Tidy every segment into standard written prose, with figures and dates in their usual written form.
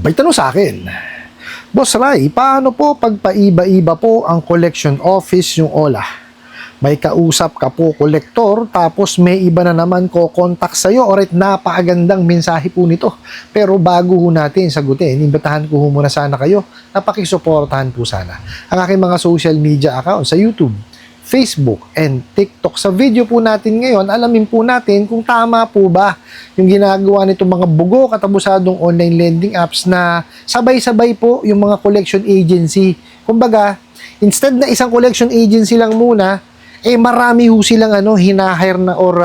May tanong sa akin, Boss Ray, paano po pagpaiba-iba po ang collection office yung OLA? May kausap ka po kolektor, tapos may iba na naman ko contact sa'yo. Alright, napakagandang mensahe po nito. Pero bago ho natin sagutin, imbitahan ko ho muna sana kayo na pakisuportahan po sana ang aking mga social media account sa YouTube, Facebook, and TikTok. Sa video po natin ngayon, alamin po natin kung tama po ba yung ginagawa nitong mga bugo katabusadong online lending apps na sabay-sabay po yung mga collection agency. Kumbaga, instead na isang collection agency lang muna, marami ho silang hinahire na or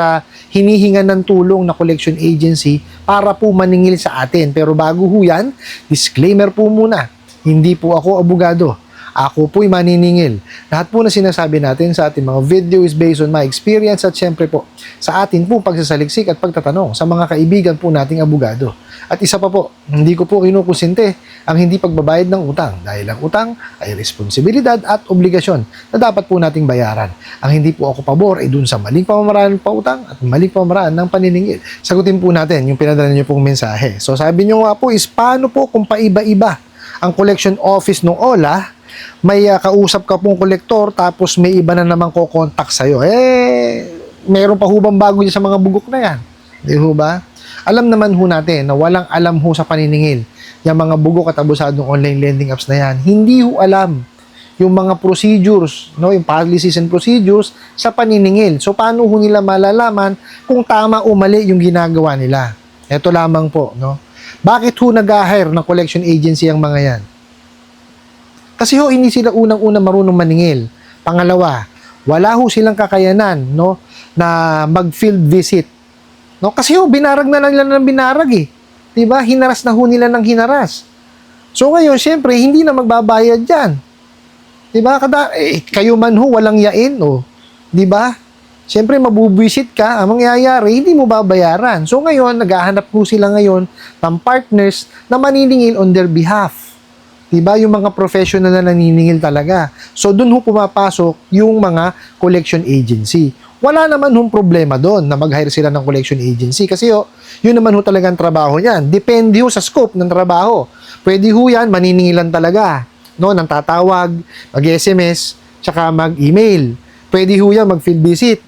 hinihingan ng tulong na collection agency para po maningil sa atin. Pero bago ho yan, disclaimer po muna, hindi po ako abogado. Ako po'y maniningil. Lahat po na sinasabi natin sa ating mga video is based on my experience at syempre po sa atin po pagsasaliksik at pagtatanong sa mga kaibigan po nating abogado. At isa pa po, hindi ko po kinukonsente ang hindi pagbabayad ng utang dahil ang utang ay responsibilidad at obligasyon na dapat po nating bayaran. Ang hindi po ako pabor ay dun sa maling pamamaraan ng pautang at maling pamamaraan ng paniningil. Sagutin po natin yung pinadala niyo pong mensahe. So sabi niyo nga po is paano po kung paiba-iba ang collection office ng OLA? May kausap ka pong kolektor tapos may iba na naman ko-contact sa'yo. Meron pa ho bang bago dyan sa mga bugok na yan? Di ho ba? Alam naman ho natin na walang alam ho sa paniningil yung mga bugok at abusadong online lending apps na yan. Hindi ho alam yung mga procedures, no, yung policies and procedures sa paniningil. So, paano ho nila malalaman kung tama o mali yung ginagawa nila? Ito lamang po, no? Bakit ho nag-hire ng collection agency ang mga yan? Kasi ho, hindi sila unang-unang marunong maningil. Pangalawa, wala ho silang kakayanan, no, na mag-field visit. No? Kasi ho, binarag na lang nila ng binarag eh. Diba? Hinaras na ho nila ng hinaras. So ngayon, syempre, hindi na magbabayad dyan. Diba? Kayo man ho, walang yain, oh. Diba? Syempre, mabubuisit ka, ang mangyayari, hindi mo babayaran. So ngayon, naghahanap ho sila ngayon ng partners na maniningil on their behalf. Diba? Yung mga professional na naniningil talaga. So, dun ho pumapasok yung mga collection agency. Wala naman hong problema doon na mag-hire sila ng collection agency. Kasi yun naman ho talagang trabaho niyan. Depende ho sa scope ng trabaho. Pwede ho yan, maniningilan talaga. No? Nang tatawag, mag-SMS, tsaka mag-email. Pwede ho yan, mag-field visit.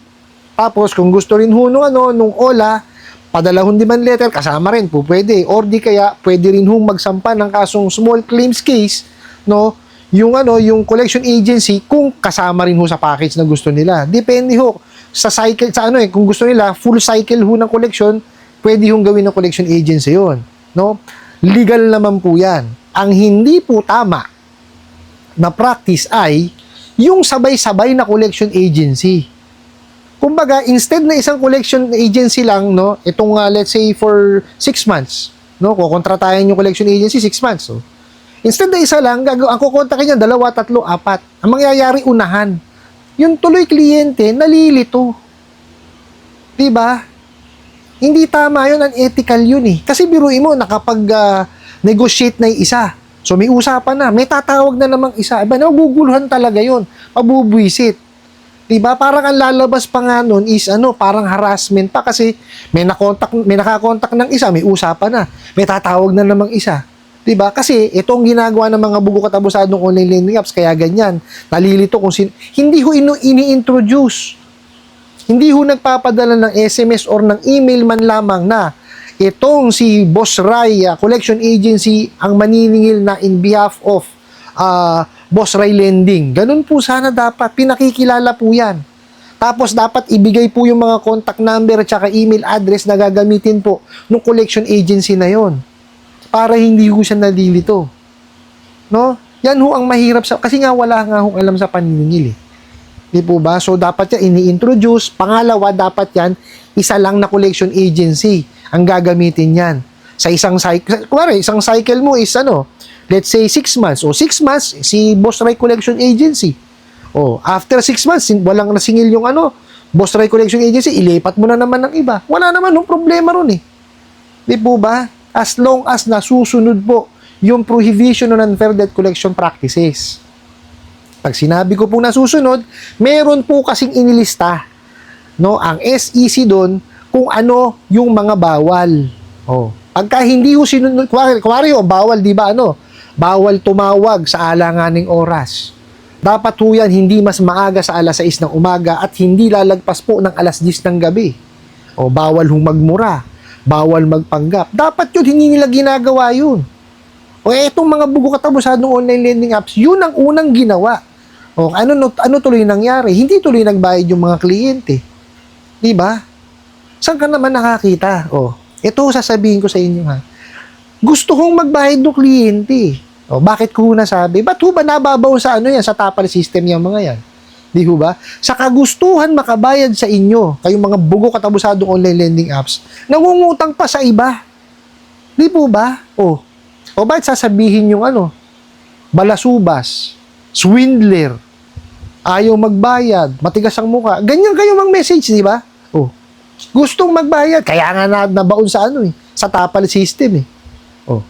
Tapos, kung gusto rin ho nung OLA, padalahon demand letter, kasama rin po, pwede. Or di kaya, pwede rin hong magsampa ng kasong small claims case, no? Yung collection agency, kung kasama rin ho sa package na gusto nila. Depende ho sa cycle, kung gusto nila, full cycle ho ng collection, pwede hong gawin ng collection agency yon, no? Legal naman po yan. Ang hindi po tama na practice ay yung sabay-sabay na collection agency. Kumbaga, instead na isang collection agency lang, no, itong let's say for 6 months, no, kukontratahin yung collection agency 6 months. So, instead na isa lang, ang kukontakin niya 2, 3, 4. Ang mangyayari unahan. Yung tuloy kliyente, nalilito. Diba? Hindi tama yun, unethical yun eh. Kasi biruin mo, nakapag-negotiate na yung isa. So, may usapan na, may tatawag na namang isa. Naguguluhan talaga yun. Mabubuisit. Diba? Parang ang lalabas pa nga nun is parang harassment pa kasi may nakakontak ng isa, may usapan na. May tatawag na namang isa. Diba? Kasi itong ginagawa ng mga bugo katabusadong online lending apps, kaya ganyan. Nalilito kung hindi ho ini-introduce. Hindi ho nagpapadala ng SMS or ng email man lamang na itong si Boss Ray Collection Agency ang maniningil na in behalf of Boss Ray Lending. Ganun po sana dapat. Pinakikilala po yan. Tapos dapat ibigay po yung mga contact number at saka email address na gagamitin po ng collection agency na yon para hindi ho siya nalilito. No? Yan ho ang mahirap kasi nga wala nga ho alam sa paniningil eh. Di po ba? So dapat yan ini-introduce. Pangalawa, dapat yan isa lang na collection agency ang gagamitin yan. Sa isang cycle, isang cycle mo is let's say 6 months. O 6 months, si Boss Ray Collection Agency. O after 6 months, walang nasingil yung Boss Ray Collection Agency, ilipat mo na naman ng iba. Wala naman yung problema ron eh. Di po ba? As long as nasusunod po yung prohibition on unfair debt collection practices. Pag sinabi ko po nasusunod, meron po kasing inilista, no, ang SEC doon kung ano yung mga bawal. Pagka hindi ho sinunod, kuwari ho, bawal, di ba, bawal tumawag sa alanganing oras. Dapat ho yan hindi mas maaga sa alas 6 ng umaga at hindi lalagpas po ng alas 10 ng gabi. O bawal ho magmura, bawal magpanggap. Dapat yun, hindi nila ginagawa yun. O etong mga bugo katabusadong online lending apps, yun ang unang ginawa. O ano tuloy nangyari? Hindi tuloy nagbayad yung mga kliyente. Di ba? Saan ka naman nakakita? O, ito sasabihin ko sa inyo ha. Gusto kong magbayad ng kliyente. O, bakit ko nasabi? Ba't ho ba nababaw sa sa tapal system yung mga yan? Di ho ba? Sa kagustuhan makabayad sa inyo, kayong mga bugo katabusadong online lending apps, nangungutang pa sa iba. Di po ba? O bakit sasabihin yung balasubas, swindler, ayaw magbayad, matigas ang muka. Ganyan kayo mang message, di ba? O, gustong magbayad, kaya nga nabaon sa sa tapal system O,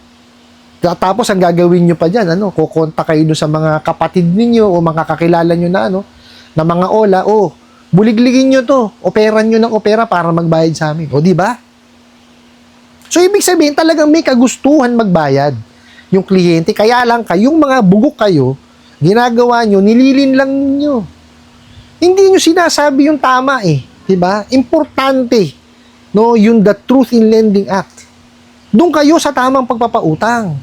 tapos ang gagawin nyo pa dyan, kukontak kayo sa mga kapatid ninyo o mga kakilala nyo na mga ola, buligligin nyo to, operan nyo ng opera para magbayad sa amin. O, di ba? So, ibig sabihin, talagang may kagustuhan magbayad yung kliyente. Kaya lang, kayong mga bugok kayo, ginagawa nyo, nililin lang nyo. Hindi nyo sinasabi yung tama di ba? Importante, yung the Truth in Lending Act. Doon kayo sa tamang pagpapautang.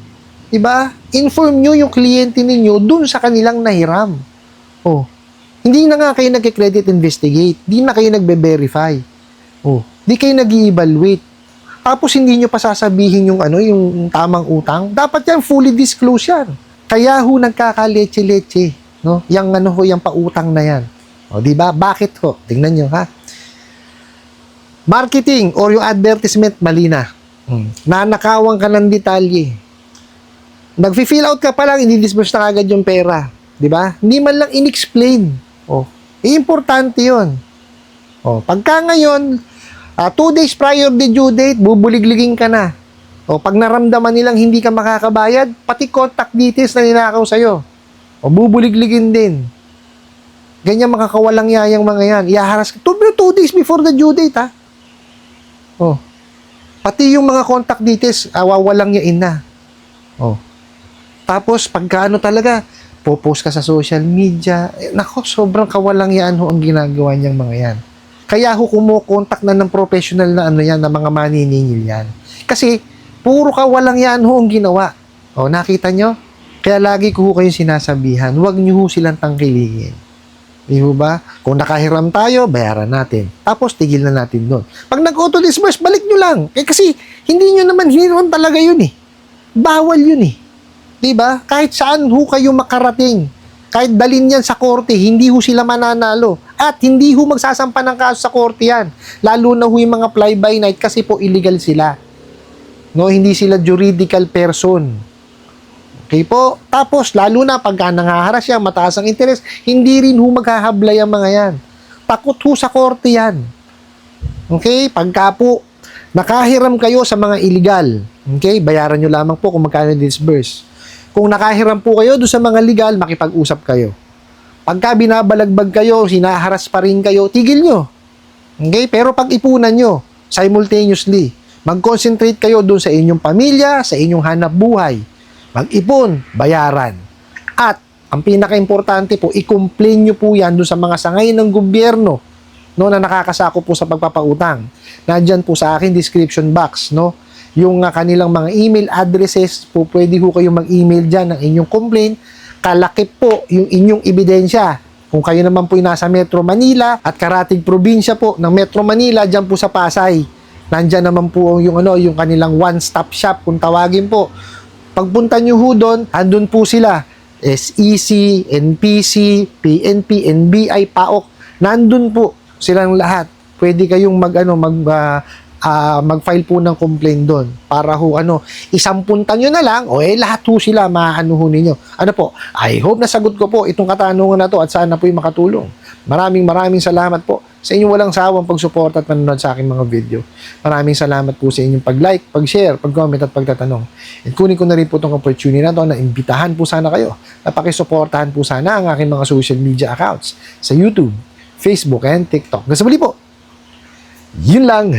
Di ba? Inform nyo yung kliyente ninyo doon sa kanilang nahiram. Hindi na nga kayo nag-credit investigate. Hindi na kayo nagbe-verify. Hindi kayo nag-i-evaluate. Tapos hindi nyo pa sasabihin yung yung tamang utang. Dapat yan fully disclose yan. Kaya ho nagkakaleche-leche, yung pautang na yan. Di ba? Bakit ho? Tingnan nyo ha. Marketing or yung advertisement mali na. Nanakawan ka ng detalye. Nag-fill out ka pa lang, i-disburse na agad yung pera. Di ba? Hindi man lang in-explain. Importante yun. Pagka ngayon, 2 days prior the due date, bubuligligin ka na. Pag naramdaman nilang hindi ka makakabayad, pati contact details na ninakaw sa'yo. Bubuligligin din. Ganyan makakawalang yayang mga yan. Iaharas ka. 2 days before the due date, ha? Pati yung mga contact details, wawalang yain na. Tapos, pagka talaga, popost ka sa social media, sobrang kawalang yan ang ginagawa niyang mga yan. Kaya kumukontak na ng professional na na mga maniningil yan. Kasi, puro kawalang yan ang ginawa. Nakita nyo? Kaya lagi ko kayong sinasabihan, huwag nyo silang tangkilihin. Di ba? Kung nakahiram tayo, bayaran natin. Tapos, tigil na natin doon. Pag nag-auto-disburse, balik nyo lang. Kasi, hindi nyo naman hiniron talaga yun Bawal yun Di ba? Kahit saan kayo makarating. Kahit dalin yan sa korte, hindi sila mananalo. At hindi magsasampa ng kaso sa korte yan. Lalo na yung mga fly-by-night kasi po illegal sila. Hindi sila juridical person. Okay po? Tapos, lalo na pagka nangaharas yan, mataas ang interest, hindi rin maghahablay ang mga yan. Takot sa korte yan. Okay? Pagka po, nakahiram kayo sa mga illegal, okay? Bayaran nyo lamang po kung magkano disburse. Kung nakahiram po kayo doon sa mga legal, makipag-usap kayo. Pagka binabalagbag kayo, sinaharas pa rin kayo, tigil nyo. Okay? Pero pag-ipunan nyo, simultaneously, mag-concentrate kayo doon sa inyong pamilya, sa inyong hanap buhay. Mag-ipon, bayaran. At, ang pinaka-importante po, i-complain nyo po yan doon sa mga sangay ng gobyerno na nakakasako po sa pagpapautang. Nandyan po sa akin description box, yung kanilang mga email addresses po, pwede kayong mag-email dyan ng inyong complaint. Kalakip po yung inyong ebidensya. Kung kayo naman po nasa Metro Manila at karatig probinsya po ng Metro Manila, dyan po sa Pasay. Nandyan naman po yung kanilang one-stop shop kung tawagin po. Pagpunta nyo doon, andun po sila. SEC, NPC, PNP, NBI, PAOK. Nandun po silang lahat. Pwede kayong mag-file po ng complaint doon para isampuntan nyo na lang lahat sila ninyo. I hope nasagot ko po itong katanungan na to at sana po'y makatulong. Maraming salamat po sa inyong walang sawang pagsuporta at panonood sa aking mga video. Maraming salamat po sa inyong pag-like, pag-share, pag-comment at pagtatanong. At kunin ko na rin po itong opportunity na to na imbitahan po sana kayo na pakisuportahan po sana ang aking mga social media accounts sa YouTube, Facebook, and TikTok. Hanggang sa muli po. Yun lang.